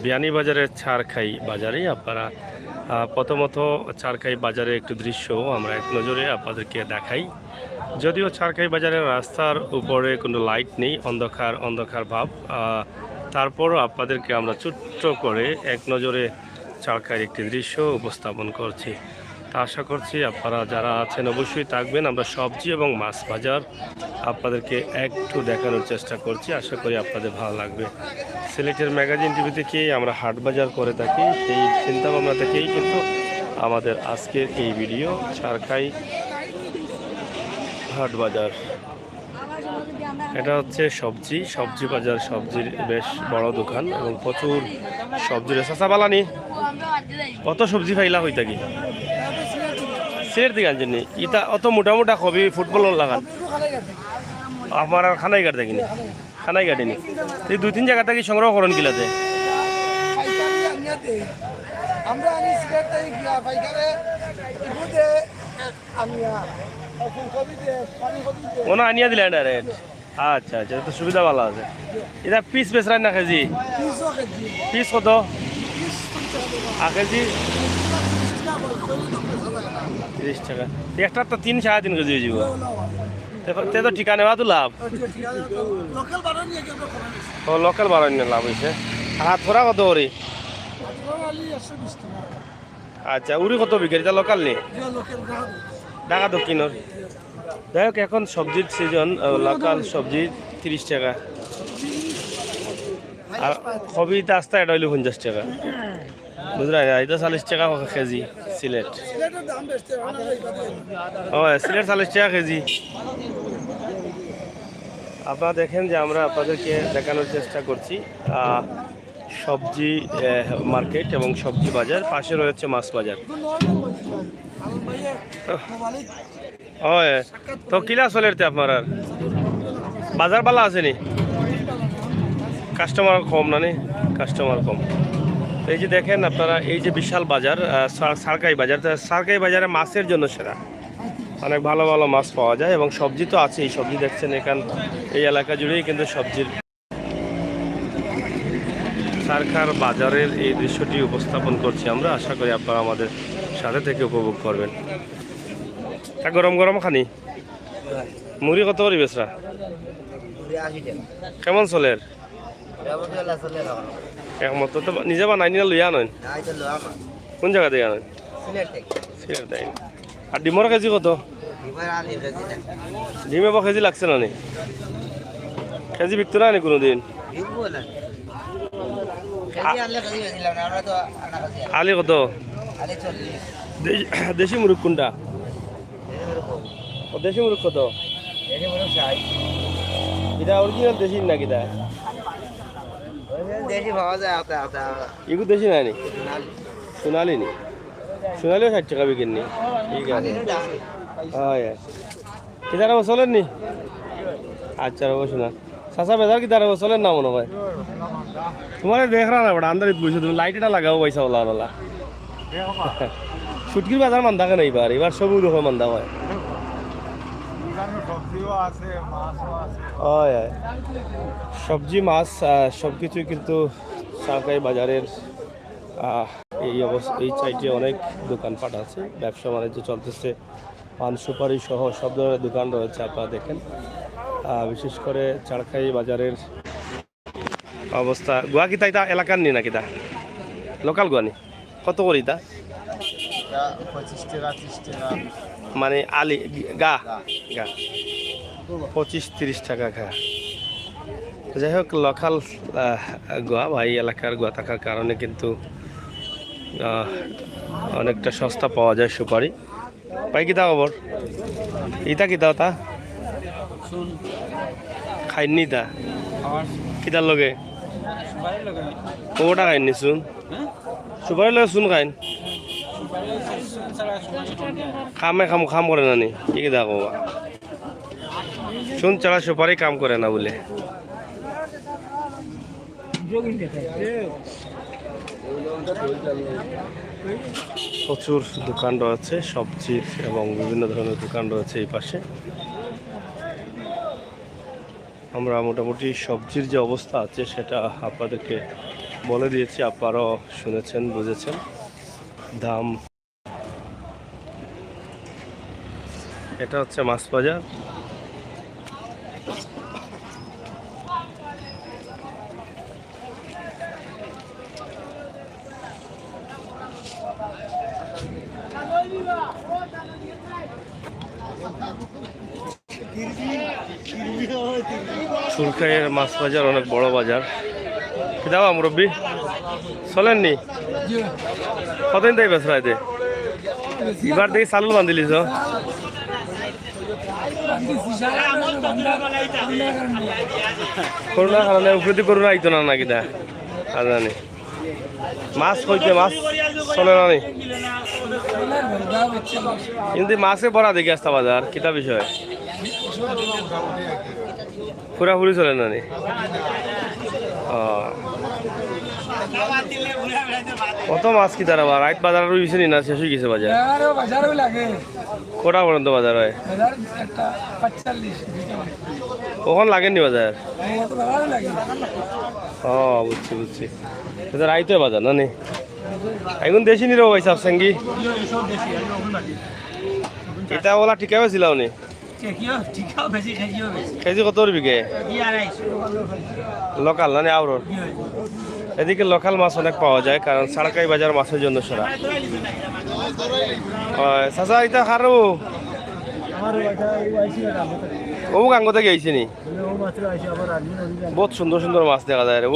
বিয়ানীবাজারের চারখাই বাজারে আপনারা প্রথমত চারখাই বাজারে একটু দৃশ্য আমরা এক নজরে আপনাদেরকে দেখাই। যদিও চারখাই বাজারের রাস্তার উপরে কোনো লাইট নেই, অন্ধকার অন্ধকার ভাব, তারপরও আপনাদেরকে আমরা ছোট্ট করে এক নজরে চারখাইয়ের একটি দৃশ্য উপস্থাপন করছি। তা আশা করছি আপনারা যারা আছেন অবশ্যই থাকবেন। আমরা সবজি এবং মাছ বাজার আপনাদেরকে একটু দেখানোর চেষ্টা করছি, আশা করি আপনাদের ভালো লাগবে। সিলেটের ম্যাগাজিন টিভি থেকেই আমরা হাট বাজার করে থাকি, সেই চিন্তাভাবনা থেকেই কিন্তু আমাদের আজকের এই ভিডিও চারখাই হাট বাজার। এটা হচ্ছে সবজি বাজার, সবজির বেশ বড় দোকান এবং প্রচুর সবজির চাষা বালানি। কত সবজি ফাইলা হয়ে থাকি সিলেট দিকে আনছেন ইটা অত মোটামোটা কবি ফুটবল লাগান আমার আর খানাই কাট দেখিনি, খানাই কাটেনি। এই দুই তিন জায়গা থেকে সংগ্রহ করেন কিলাতে কোনো আনিয়া দিলেন ডাইরেক্ট। আচ্ছা আচ্ছা, তো সুবিধা ভালো আছে। এটা পিস বেচরাই না কেজি? পিস কত কেজি? 30 টাকা। একটা তো 3-3.5 কেজি হয়ে যাব। তে তো ঠিকা নেওয়া তো লাভ। ও লোকাল বাড়াই না লাভ হয়েছে। আর হাত ফোরা কত ওরি? আচ্ছা, উড়ি কত বিক্রি? এটা লোকাল নেই, ঢাকা দক্ষিণর। যাই হোক, এখন সবজির সিজন, লোকাল সবজি 30 টাকা। আর কবিতা আস্তা এটা হইল 50 টাকা, বুঝলেন? এটা 40 টাকা কেজি সিলেট। ও সিলেট 40 টাকা কেজি। আপনারা দেখেন যে আমরা আপনাদেরকে দেখানোর চেষ্টা করছি সবজি মার্কেট এবং সবজি বাজার, পাশে রয়েছে মাছ বাজার। ও তো কিলা চলেতে আপনার আর বাজার বালা আসেনি? কাস্টমার কম না নি? কাস্টমার কম। এই যে দেখেন আপনারা, এই যে বিশাল বাজার সারকাই বাজার, সারকাই বাজারে মাছের জন্য সেরা, অনেক ভালো ভালো মাছ পাওয়া যায় এবং সবজি তো আছেই। সবজি দেখছেন এখান এই এলাকা জুড়েই কিন্তু সবজির। সারকার বাজারের এই দৃশ্যটি উপস্থাপন করছি আমরা, আশা করি আপনারা আমাদের সাথে থেকে উপভোগ করবেন। গরম গরম খানি মুড়ি কত করি বেচরা? কেমন চলের? একমত তো নিজে বানাই নিয়ে লইয়া নয়? কোন জায়গা থেকে আনেন? সিলেট থেকে। আর ডিমর কেজি কত? ডিমে বা কেজি লাগছে না নি? কেজি বিকতো না নি কোনোদিন? আলি কত? দেশি মুরগ কোনটা? দেশি মুরগ কত? এটা অরিজিনাল দেশি না কিটা? এগুলো দেশি নাই নি? সোনালি নি? সোনালিও 60 টাকা বিকেননি? ঠিক আছে। হয় কিতার চলেন নি? আচ্ছা বসো না চাষা বেজার কিতার চলেন না মনে হয়। তোমার দেখ রা না বড় আন্দারিত বসে তুমি লাইট এটা লাগাও পয়সা ওলা ওলা। শুটকির বাজার মান থাকে না এবার, এবার সবই রকম মান্দা হয়। সবজি মাছ সবকিছুই কিন্তু সারকাই বাজারের এই অবস্থা। এই সাইডে অনেক দোকানপাট আছে, ব্যবসা বাণিজ্য চলতেছে, পান সুপারি সহ সব ধরনের দোকান রয়েছে। আপনারা দেখেন বিশেষ করে চারখাই বাজারের অবস্থা। গোয়া কিতা এটা এলাকার নি না কিতা লোকাল গোয়ানি? কত করি তা? 25 টাকা 30 টাকা মানে আলি গা গা 25-30 টাকা গা। যাই হোক, লোকাল গোয়া বা এই এলাকার গোয়া থাকার কারণে কিন্তু অনেকটা সস্তা পাওয়া যায় সুপারি। পাই কিতা খবর? ইটা কিতা তা খাইনি তা কিতার লগে? কোটা খাইনি শুন সুপারি লগে শুন খাইন খামে খাম করে না নি? কি কিতা কবা? শুন ছাড়া সুপারি কাম করে না বলে। প্রচুর দোকান রয়েছে সবজির এবং বিভিন্ন ধরনের দোকান রয়েছে এই পাশে। আমরা মোটামুটি সবজির যে অবস্থা আছে সেটা আপনাদেরকে বলে দিয়েছি, আপনারাও শুনেছেন, বুঝেছেন। দাম, এটা হচ্ছে মাছ বাজার। সুরখাইয়ের মাছ বাজার অনেক বড় বাজার। কি দাও মুরব্বী, চলেননি? কতদিন তাই বেশ রাইতে এবার দেখি চালু বান্ধিলিছ। করোনার কারণে উপরে করোনা আইতো না নাকি দা জানি। মাছ কইতে মাছ চলে না নি, কিন্তু মাছে বড়া দেখি আসতা বাজার কিতা বিষয় পুরাপুরি চলে না নি। কত মাছ কি তারা রাইট বাজার রয়েছে নি না শেষ হয়ে গেছে বাজার? কটা পর্যন্ত বাজার হয়? কখন লাগেননি বাজার? ও বুঝছি বুঝছি, রাইতে বাজার না নি। এখন দেশি নিরো ভাই সাব সঙ্গী এটা ওলা ঠিকা হয়েছিল উনি কেজি কত বিঘে? লোকাল না নি আউরর? এদিকে লোকাল মাছ অনেক পাওয়া যায়, কারণ সাড়কাই বাজার মাছের জন্য সেরা। চাচা এটা খারো ও গাঙ্গ থেকে আইছে নি, বহুত সুন্দর সুন্দর মাছ দেখা যায় রে।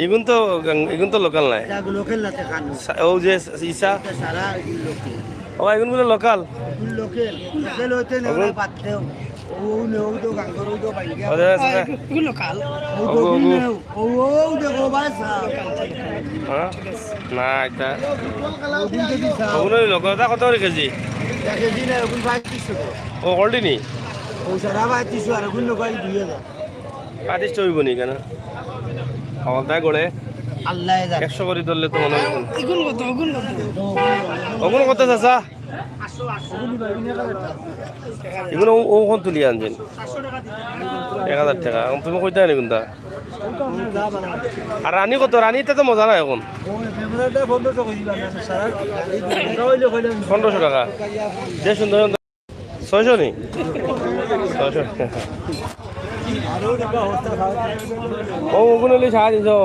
এগুন তো লোকাল নাই, ও যে ইসা ও এগুন গুলো লোকাল। না এটা লোকটা কত করে কেজি? ও অলরেডি পাতিস হইব নি কেন তাই গড়ে 100 করে ধরলে তো মনে হয়। ওগুলো কত চাচা? এগুলো ওখান তুলি আনছেন 1000 টাকা। তুমি কইতে নি কোনটা? আর রানী কত? রানীতে তো মজা নাই এখন 1500 টাকা। যে সুন্দর 600 নি 600 ও ওগুলো 350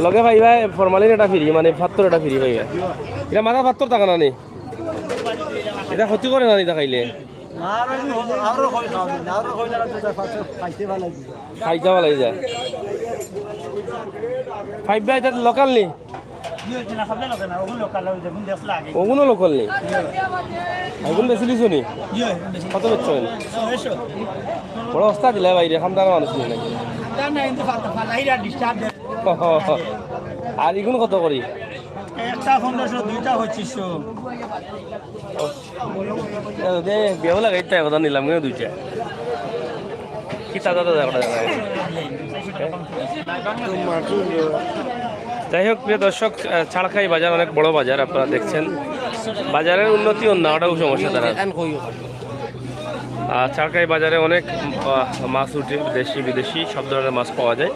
লগে পাইবা। ফরমালিন এটা ফ্রি, মানে 70 এটা ফ্রি পাইবা। এটা মাথা 70 টাকা না নি? এটা ক্ষতি করে না নি খাইলে? খাইতে ভালো যায়। ফাইবা এটা লোকাল নি? ওগুলো লোকাল নি? ওগুলো বেশি লিছো নি? কত বেচছেন? বড় অবস্থা দিলে বাইরে খামদার মানুষ নি নাকি? আর এগুলো কত করি? একটা 1500, দুইটা 2500। বিয়ে লাগাইতে কথা নিলাম কিন্তু দুইটা কি তাজা তাজা কথা। যাই হোক প্রিয় দর্শক, ছাড়খাই বাজার অনেক বড় বাজার, আপনারা দেখছেন। বাজারের উন্নতি অন্য ওটাও সমস্যা তারা। ছাড়খাই বাজারে অনেক মাছ উঠে, দেশি বিদেশি সব ধরনের মাছ পাওয়া যায়।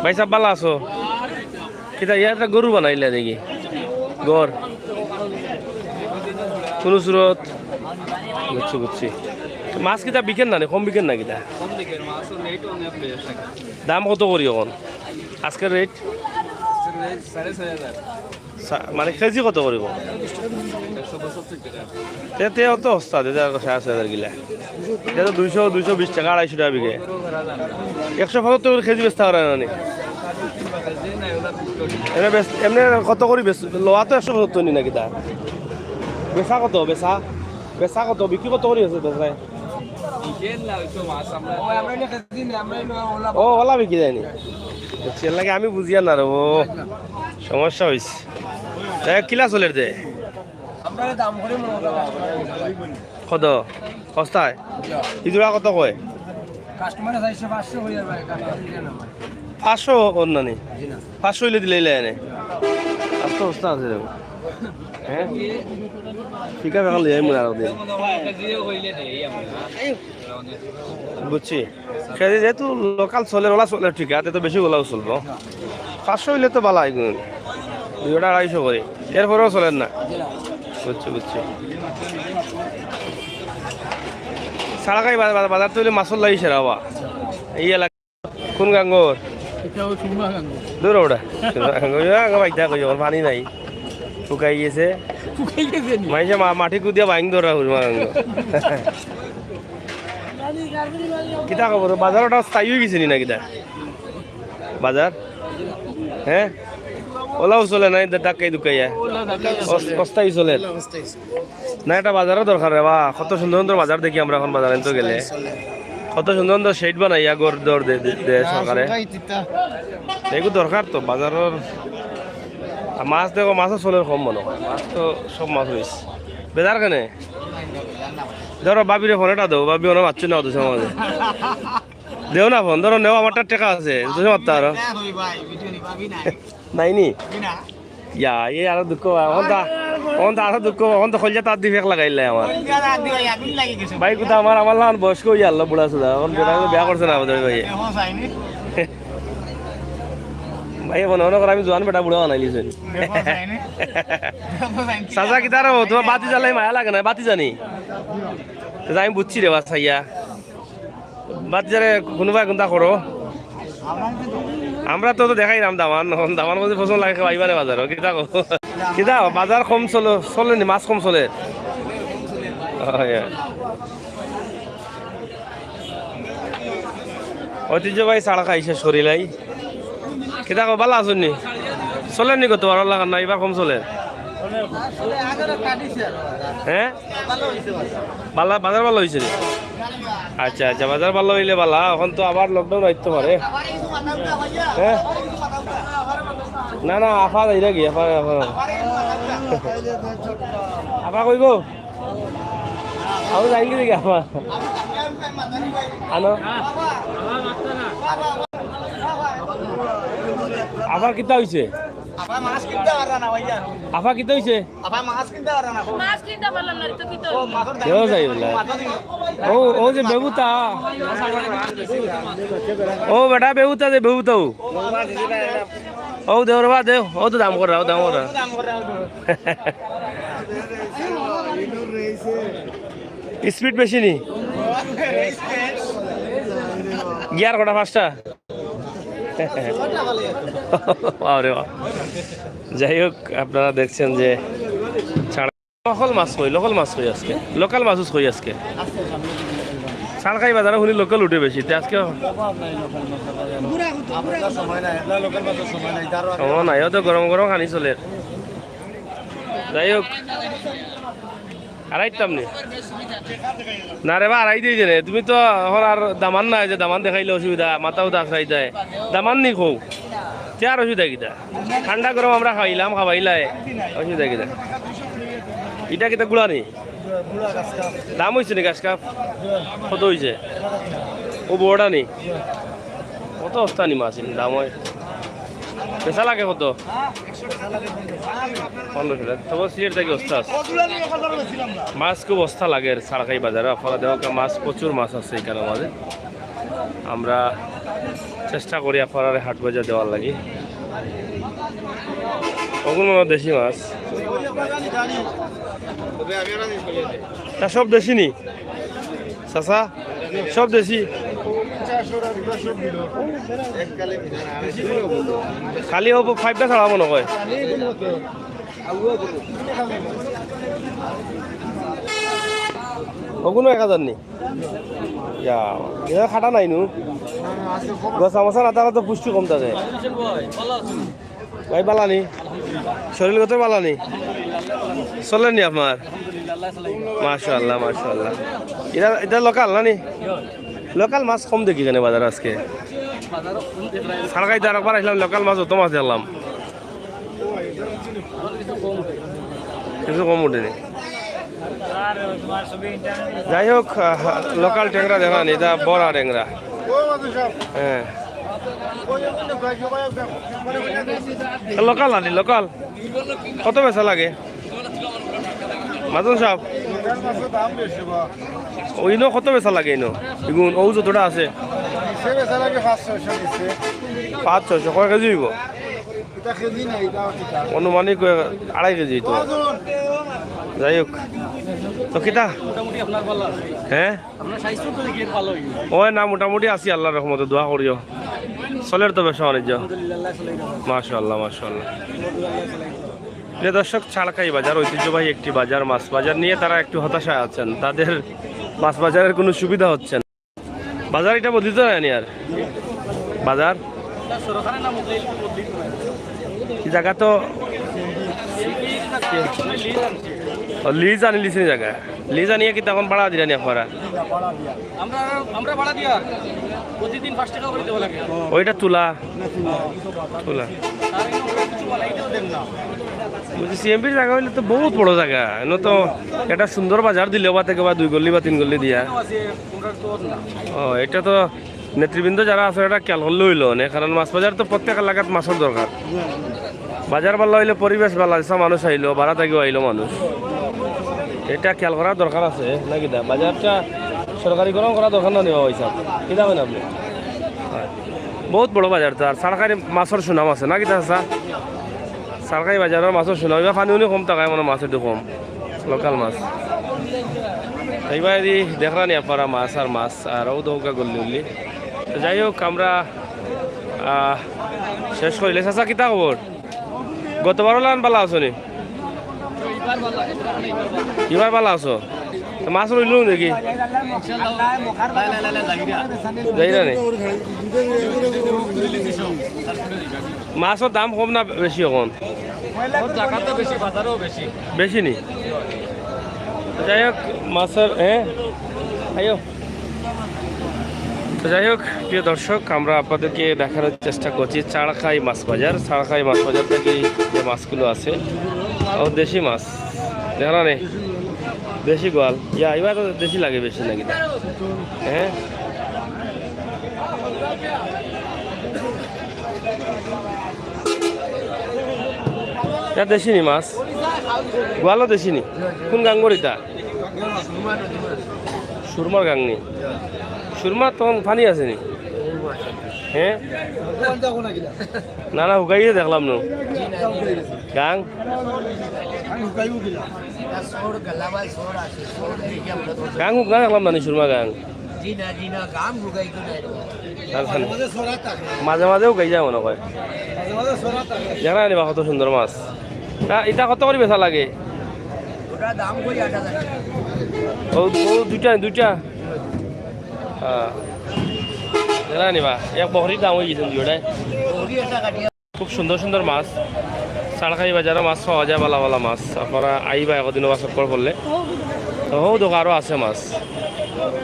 ভাই সাহেব ভালো আছো? কিতা একটা গরু বানাইলে দেখি গড় কোন সুরত? বুঝছি বুঝছি। মাছ কিতা বিকেন না কম বিকেন না কিতা? দাম কত করি এখন আজকের রেট? মানে কেজি কত করিব? তে অত সস্তা দিতে 6500 গিলা। এটা তো 200-220 টাকা, 250 টাকা বিঘে। 175 কেজি বেচতে পারে না? এমনি কত করি বেচ? লোয়া তো 175 নি নাকি? তা বেচা কত? বেচা কত? বিক্রি কত করি আছে বেচায়? ও ওলা বিক্রি যায়নি সের লাগে আমি বুঝিয়া না রে। ও সমস্যা হয়েছে। কিলা চলের দে কত সস্তায়? ইজোড়া কত কয়? 500 ওর নানি 500 হইলে দিলে এনে আর তো সস্তা আছে রে। হ্যাঁ ঠিক আছে, মনে আরো দিন বুঝছি সেটা যেহেতু লোকাল চলে ওলা চলে ঠিক আছে তো বেশি ওলাও চলবো 500 হইলে তো ভালো এগুলো 200-250 করে এরপরেও চলেন না বুঝছি বুঝছি সারাকাই বাজার তৈরি মাছর লাগি সেরাবা এই এলাকা কোন গাঙ্গর দূর ওটা বাইতা কই পানি নাই শুকাই গেছে মাইসে মাটি কুদিয়া বাইং ধরা হুরমা গাঙ্গ কিতা খবর বাজার ওটা স্থায়ী হয়ে গেছে না কিতা বাজার হ্যাঁ ওলাও চলে নাই ডাকাই দুকাইয়া অস্থায়ী চলে না এটা বাজারও দরকার রে বা কত সুন্দর সুন্দর বাজার দেখি আমরা এখন বাজারে তো গেলে কত সুন্দর সুন্দর শেড বানাইয়া গড় দর দে সরকারে এগুলো দরকার তো বাজারের মাছ দেখো মাছও চলে কম মনে হয় মাছ তো সব মাছ রয়েছে বেজার কেনে ধরো বাবিরে ফোন এটা দেবো বাবি ওনা বাচ্চু নেওয়া দুশো মাঝে দেও না ফোন ধরো নেওয়া আমারটা টেকা আছে দুশো মারতে আরো নাইনি ইয়া এই আরো দুঃখ অন আরো দুঃখ অন তো খলজা তার দিবে লাগাইলে আমার ভাই কোথা আমার লান বয়স্ক হয়ে আল্লাহ বুড়া সুদা এখন বিয়া করছে না আমাদের ভাই ভাই মনে মনে করে আমি জোয়ান বেটা বুড়া বানাইলিছেন চাচা কি তার তোমার বাতি জ্বালাই মায়া লাগে না বাতি জানি আমি বুঝছি রে বাচ্চাইয়া বাতি জ্বালে কোনোবাই কোনটা করো আমরা তো দেখাই নাম দামান দামান মধ্যে পছন্দ লাগে পাইবানে বাজার কিতা বাজার কম চলে নি মাছ কম চলে ঐতিহ্যবাহী চাড়া খাইছে সরিলাই কিতা ভালো আছো নি চলে নি কত আর লাগান না এবার কম চলে হ্যাঁ বাজার ভালো হয়েছে আচ্ছা আচ্ছা বাজার ভালো হইলে ভালো এখন তো আবার লকডাউন হইতে পারে হ্যাঁ না না আফা যাই নাকি আফা কই গো আমি যাই কি দেখি আফা আনো আফার কিতা হইছে আফা কিতা হইছে কেউ যাই বলে ও যে বেবুতা ও বেটা বেবুতা যে বেবুতা ও দেও রা দেও ও তো দাম করা স্পিড বেশি নি গিয়ার কটা 5টা যাই হোক আপনারা দেখছেন যে লোকাল মাছ কই আজকে লোকাল মাছ কই আজকে সারকাই বাজারে শুনি লোকাল উঠে বেশি আজকে সময় নাই তো গরম গরম খানি চলে যাই হোক আড়াইতাম নি না রে বা আড়াই দিয়ে রে তুমি তো এখন আর দামান নাই যে দামান দেখাইলে অসুবিধা মাথাও দাখাই দেয় দামান নি খৌ তে আর অসুবিধা কিটা ঠান্ডা গরম আমরা খাবাইলাই অসুবিধা কিটা এটা কিটা গুড়া নি দাম হয়েছে নি গাছ কাপ কত হয়েছে ও বড়া নি কত অস্তা নি মাছ দাম হয় পেশা লাগে কত 1500 তবু সিলেট থেকে অস্তা আছে মাছ খুব অস্তা লাগে সারকাই বাজারে আপনারা দেখো মাছ প্রচুর মাছ আছে এখানে মাঝে আমরা চেষ্টা করি আপনারা হাট বাজার দেওয়ার লাগে ওগুলো দেশি মাছ সব দেশি নি চাচা সব দেশি খালি হব 5টা ছাড়া মনে হয় ওগুলো 1000 নি খাটা নাই নু গছা মশা না তারা তো পুষ্টি কম থাকে ভাই বালানি শরীরগত বালানি চলেনি আপনার মাশাআল্লাহ মাশাআল্লাহ এটা লোকাল না নি লোকাল মাছ কম দেখি কেন বাজার আজকে সারকাই তো আরেকবার আসলাম লোকাল মাছ অত মাছ দেখলাম কিছু কম উঠেনি যাই হোক লোকাল ট্যাংরা দেখান এটা বড়া ট্যাংরা হ্যাঁ লোকাল আনি লোকাল কত পয়সা লাগে মাজন সাহেব দাম বেশি বা ওইনো কত বেচা লাগে ইনো এগুন ও যতটা আছে সে বেচা লাগে 500 দিচ্ছে 500 কয় কেজি হইব এটা কেজি নাই এটা ঠিক আছে অনুমানিক 2.5 কেজি তো যাই হোক তো কিতা হ্যাঁ ওই না মোটামুটি আছি আল্লাহর রহমতে দোয়া করিও চলের তো ব্যবসা বাণিজ্য মাশাআল্লাহ মাশাআল্লাহ। প্রিয় দর্শক, চালকাই বাজার ঐতিহ্যবাহী একটি বাজার। মাছ বাজার নিয়ে তারা একটু হতাশায় আছেন, তাদের মাছ বাজারের কোনো সুবিধা হচ্ছে না। বাজার এটা বদলিত হয়নি আর বাজার জায়গা তো লিজ আনি লিসিনি জায়গা লিজ আনিয়ে কি তখন ভাড়া দিলানি আপনারা আমরা ভাড়া দিয়া প্রতিদিন 5 টাকা করে দেব লাগে ওইটা তুলা তুলা আর কিছু বানাইতেও দেন না বলছি সিএমপির জায়গা হইলে তো বহুত বড় জায়গা এনে তো একটা সুন্দর বাজার দিলে বা থেকে বা 2 গল্লি বা 3 গল্লি দিয়া আছে তোমরা তো না ও এটা তো নেতৃবৃন্দ যারা আছে এটা খেয়াল করলে হইল না, কারণ মাছ বাজার তো প্রত্যেক এলাকাত মাছের দরকার। বাজার ভালো হইলে পরিবেশ ভালো আছে, মানুষ আইলো ভাড়া থাকিও আইলো মানুষ, এটা খেয়াল করার দরকার আছে নাকি দা বাজারটা সরকারিকরণ করা দরকার না নেওয়া হয়েছে কি দামেন আপনি বহুত বড় বাজার তো আর সরকারি মাছের সুনাম আছে নাকি তা সরকারি বাজারের মাছের সুনাম এবার পানি উনি কম টাকায় মানে মাছ একটু কম লোকাল মাছ এইবার দেখরা নি আপনারা মাছ আর মাছ আর ও দৌকা গল্লি উল্লি। যাই হোক আমরা শেষ করিলে চাচা কিতা খবর গতবার লান পালা আছো নি এবার পালা আছো মাছ রইল দেখি যাই না মাছের দাম কম না বেশি এখন বেশি নি যাই হোক মাছের হ্যাঁ আইও তো যাই হোক প্রিয় দর্শক, আমরা আপনাদেরকে দেখানোর চেষ্টা করছি চাড়খাই মাছ বাজার। চাড়খাই মাছ বাজার থেকে যে মাছগুলো আছে ও দেশি মাছ দেখা নেই দেশি গোয়াল ইয়া এবার তো দেশি লাগে বেশি নাকি হ্যাঁ এটা দেশি নি মাছ গোয়ালও দেশি নি কোন গাঙ্গরিটা সুরমার গাংনি সুরমার তখন পানি আছে নি হ্যাঁ না না হুকাইয়ে দেখলাম নো গাং গাং হুক না দেখলাম না সুরমা গাং মাঝে মাঝে হুকাই যায় মনে হয় দেখা নিবা কত সুন্দর মাছ এটা কত করে বেচা লাগে ও দুইটা দুইটা হ্যাঁ দেখা নিবা এক বকরির দাম হয়ে গেছে দুইটাই খুব সুন্দর সুন্দর মাছ চাড়খাই বাজারে মাছ পাওয়া যায় বালা বালা মাছ আপনারা আইবা একদিনও মাছ কর করলে হো দোকান আরও আছে মাছ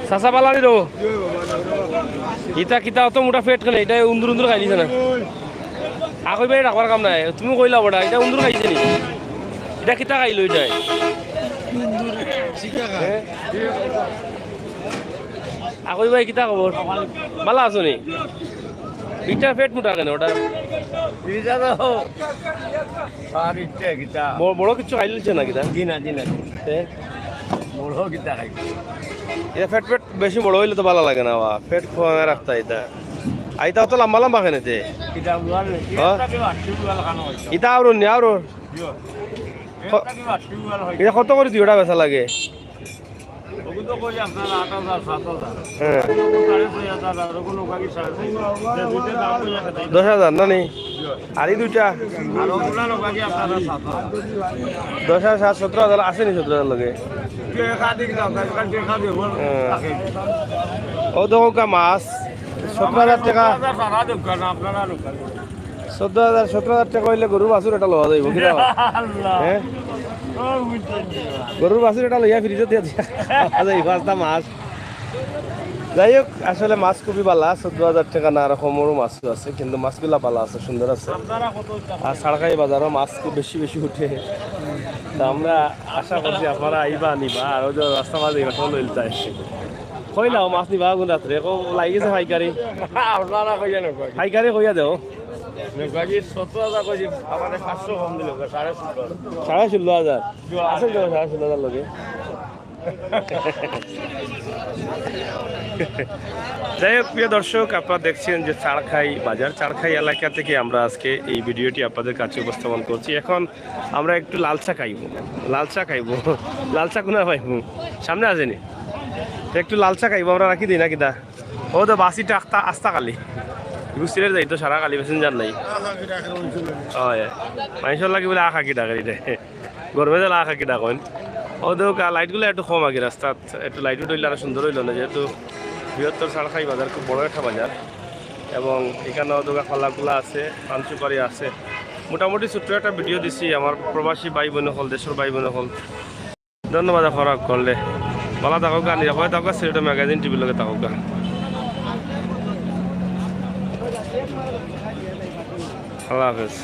চাচা পালানি রো ইটা কিতা অত মোটা ফেট খেলে এটা উন্দুর উন্দুর খাই দিছে না আকই বাই রাখবার কাম নাই তুমি কইলা বড়া এটা উন্দুর খাইছে নি এটা কিতা খাইলো এটাই আকই ভাই কিতা খবর ভালো আছো নি ইটা ফেট মোটা কেন ওটা বড় কিছু খাইলছে না কিতা এটা ফেট ফেট বেশি বড় হইলে তো ভালো লাগে না বা ফেট খোয়া রাখতা এটা আইতা তো লম্বা লম্বা খেনেতে ইটা আর নি আর এটা কত করে দুইটা বেচা লাগে হ্যাঁ 10,000 না নেই আর এই দুইটা 10,000 17,000 আছে নি 17,000 লগে ও দেখো মাছ 17,000 টাকা 17,000 টাকা হইলে গরুর বাছুর এটা লওয়া যাইব কিনা হ্যাঁ গরুর বাছুর এটা লইয়া ফ্রিজে দিয়ে যাই পাঁচটা মাছ। যাই হোক আসলে মাছ খুবই পালা 14,000 টাকা না রকমেরও মাছ আছে কিন্তু মাছগুলা পালা আছে সুন্দর আছে আর সাড়খাই বাজারও মাছ খুব বেশি বেশি উঠে তা আমরা আশা করছি আপনারা আইবা নিবা আর ওই যে রাস্তা মাঝে ঘটনা লইলতে আসছে কইলাও মাছ নিবা কোন রাত্রে লাগিয়েছে পাইকারি পাইকারি কইয়া দেও 17,000 কইছি আমাদের 500 কম দিল 16,500 16,000 আছে তো 16,000 লগে যাই হোক প্রিয় দর্শক, আপনারা দেখছেন যে চারখাই বাজার, চারখাই এলাকা থেকে আমরা আজকে এই ভিডিওটি আপনাদের কাছে উপস্থাপন করছি। এখন আমরা একটু লাল চা খাইব, লাল চা খাইব, লাল চা কোনা পাইব সামনে আসেনি, একটু লাল চা খাইব আমরা, রাখি দিই নাকি দা? ও তো বাসিটা আস্তা কালি বুঝছিলেন যাই তো সারা কালি প্যাসেঞ্জার নাই। হয় মানুষের লাগে বলে আখা কি ডাকারি রে, গরমে দিলে আখা কি ডাকেন। ও তো লাইটগুলো একটু কম আগে রাস্তাত, একটু লাইটও টইলে আরো সুন্দর হইল না, যেহেতু বৃহত্তর চারখাই বাজার খুব বড় একটা বাজার এবং এখানেও দোকা খোলা আছে, পান সুপারি আছে। মোটামুটি ছোট্ট একটা ভিডিও দিছি আমার প্রবাসী ভাই বোন হল, দেশের ভাই বোন হল। ধন্যবাদ ফরাক করলে ভালো থাকুক, নিরাপদে থাকুক, সেটা ম্যাগাজিন টিভির লগে থাকুক। আল্লাহ হাফেজ।